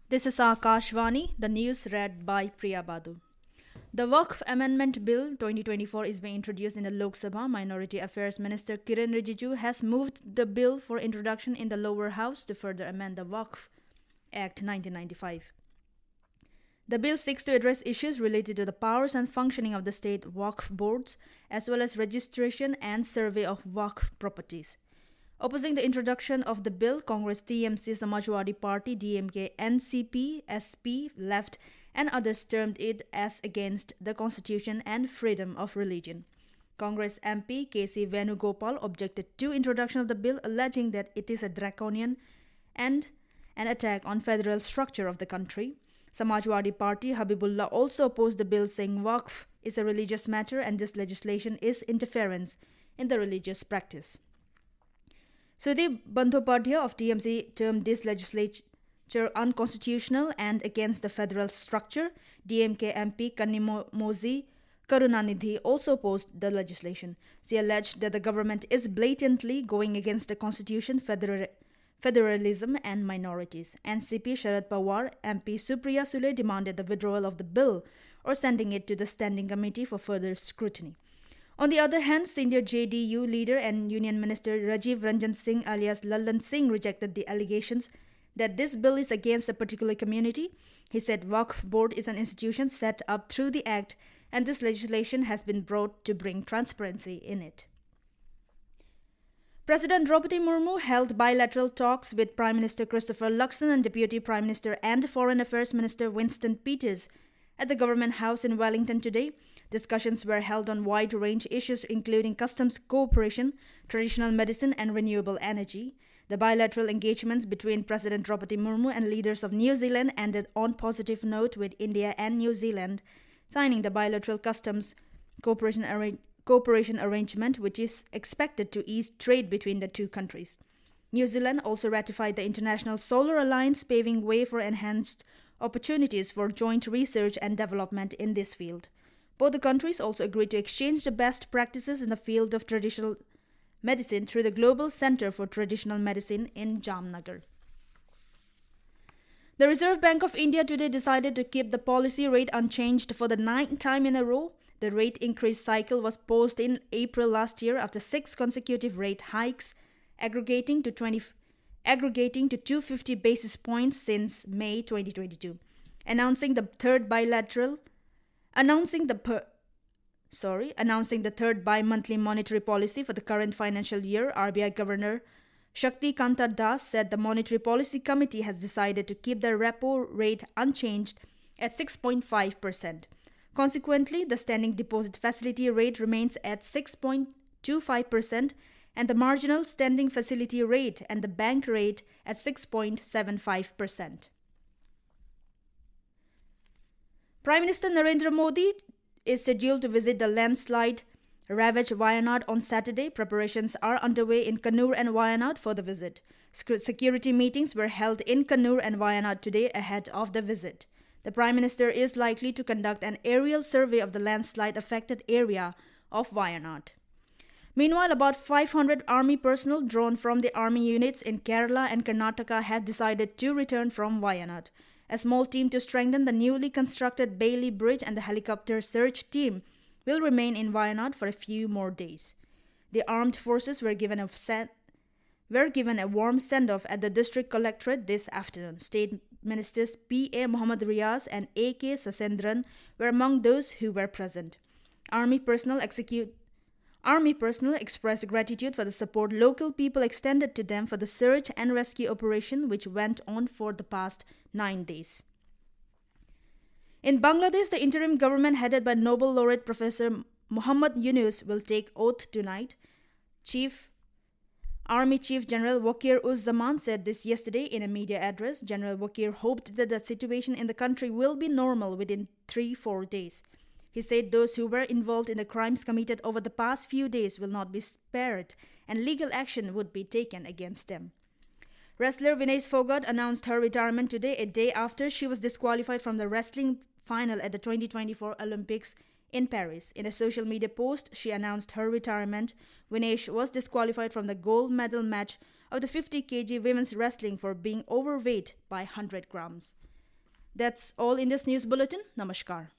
This is Akashvani, the news read by Priya Badu. The Waqf Amendment Bill 2024 is being introduced in the Lok Sabha. Minority Affairs Minister Kiren Rijiju has moved the bill for introduction in the lower house to further amend the Waqf Act 1995. The bill seeks to address issues related to the powers and functioning of the state Waqf boards, as well as registration and survey of Waqf properties. Opposing the introduction of the bill, Congress TMC, Samajwadi Party, DMK, NCP, SP, Left, and others termed it as against the constitution and freedom of religion. Congress MP KC Venugopal objected to introduction of the bill, alleging that it is a draconian and an attack on federal structure of the country. Samajwadi Party Habibullah also opposed the bill, saying Waqf is a religious matter and this legislation is interference in the religious practice. Sudeep Bandyopadhyay of TMC termed this legislature unconstitutional and against the federal structure. DMK MP Kanimozi Karunanidhi also opposed the legislation. She alleged that the government is blatantly going against the constitution, federalism and minorities. NCP Sharad Pawar MP Supriya Sule demanded the withdrawal of the bill or sending it to the Standing Committee for further scrutiny. On the other hand, senior JDU leader and Union Minister Rajiv Ranjan Singh alias Lallan Singh rejected the allegations that this bill is against a particular community. He said Waqf Board is an institution set up through the Act and this legislation has been brought to bring transparency in it. President Draupadi Murmu held bilateral talks with Prime Minister Christopher Luxon and Deputy Prime Minister and Foreign Affairs Minister Winston Peters at the Government House in Wellington today. Discussions were held on wide-range issues including customs cooperation, traditional medicine and renewable energy. The bilateral engagements between President Draupadi Murmu and leaders of New Zealand ended on positive note, with India and New Zealand signing the bilateral customs cooperation arrangement, which is expected to ease trade between the two countries. New Zealand also ratified the International Solar Alliance, paving way for enhanced opportunities for joint research and development in this field. Both the countries also agreed to exchange the best practices in the field of traditional medicine through the Global Center for Traditional Medicine in Jamnagar. The Reserve Bank of India today decided to keep the policy rate unchanged for the 9th time in a row. The rate increase cycle was paused in April last year after 6 consecutive rate hikes, aggregating to 250 basis points since May 2022. Announcing the third bi-monthly monetary policy for the current financial year, RBI Governor Shakti Kanta Das said the Monetary Policy Committee has decided to keep the repo rate unchanged at 6.5%. Consequently, the standing deposit facility rate remains at 6.25% and the marginal standing facility rate and the bank rate at 6.75%. Prime Minister Narendra Modi is scheduled to visit the landslide-ravaged Wayanad on Saturday. Preparations are underway in Kannur and Wayanad for the visit. Security meetings were held in Kannur and Wayanad today ahead of the visit. The Prime Minister is likely to conduct an aerial survey of the landslide-affected area of Wayanad. Meanwhile, about 500 army personnel drawn from the army units in Kerala and Karnataka have decided to return from Wayanad. A small team to strengthen the newly constructed Bailey Bridge and the helicopter search team will remain in Wayanad for a few more days. The armed forces were given a warm send-off at the district collectorate this afternoon. State Ministers P.A. Mohammad Riaz and A.K. Sasendran were among those who were present. Army personnel expressed gratitude for the support local people extended to them for the search and rescue operation, which went on for the past 9 days. In Bangladesh, the interim government headed by Nobel laureate Professor Muhammad Yunus will take oath tonight. Army Chief General Wakir-uz-Zaman said this yesterday in a media address. General Wakir hoped that the situation in the country will be normal within 3-4 days. He said those who were involved in the crimes committed over the past few days will not be spared and legal action would be taken against them. Wrestler Vinesh Fogart announced her retirement today, a day after she was disqualified from the wrestling final at the 2024 Olympics in Paris. In a social media post, she announced her retirement. Vinesh was disqualified from the gold medal match of the 50 kg women's wrestling for being overweight by 100 grams. That's all in this news bulletin. Namaskar.